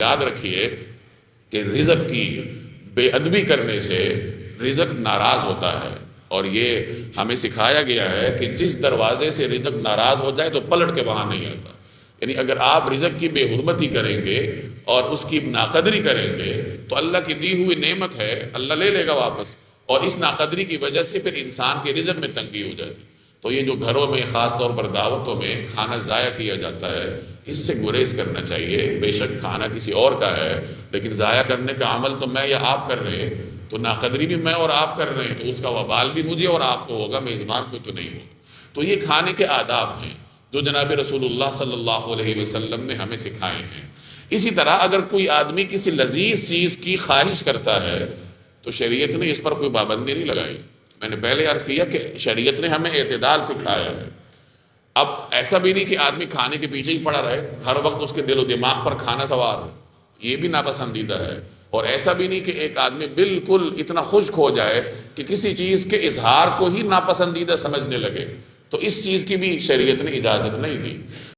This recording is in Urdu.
یاد رکھیے کہ رزق کی بے ادبی کرنے سے رزق ناراض ہوتا ہے، اور یہ ہمیں سکھایا گیا ہے کہ جس دروازے سے رزق ناراض ہو جائے تو پلٹ کے وہاں نہیں آتا۔ یعنی اگر آپ رزق کی بے حرمتی کریں گے اور اس کی ناقدری کریں گے تو اللہ کی دی ہوئی نعمت ہے، اللہ لے لے گا واپس، اور اس ناقدری کی وجہ سے پھر انسان کے رزق میں تنگی ہو جاتی۔ تو یہ جو گھروں میں خاص طور پر دعوتوں میں کھانا ضائع کیا جاتا ہے، اس سے گریز کرنا چاہیے۔ بے شک کھانا کسی اور کا ہے، لیکن ضائع کرنے کا عمل تو میں یا آپ کر رہے ہیں، تو ناقدری بھی میں اور آپ کر رہے ہیں، تو اس کا وبال بھی مجھے اور آپ کو ہوگا، میزبان کو تو نہیں ہوگا۔ تو یہ کھانے کے آداب ہیں جو جناب رسول اللہ صلی اللہ علیہ وسلم نے ہمیں سکھائے ہیں۔ اسی طرح اگر کوئی آدمی کسی لذیذ چیز کی خواہش کرتا ہے تو شریعت نے اس پر کوئی پابندی نہیں لگائی۔ میں نے پہلے عرض کیا کہ شریعت نے ہمیں اعتدال سکھایا ہے۔ اب ایسا بھی نہیں کہ آدمی کھانے کے پیچھے ہی پڑا رہے، ہر وقت اس کے دل و دماغ پر کھانا سوار ہو، یہ بھی ناپسندیدہ ہے۔ اور ایسا بھی نہیں کہ ایک آدمی بالکل اتنا خشک ہو جائے کہ کسی چیز کے اظہار کو ہی ناپسندیدہ سمجھنے لگے، تو اس چیز کی بھی شریعت نے اجازت نہیں دی۔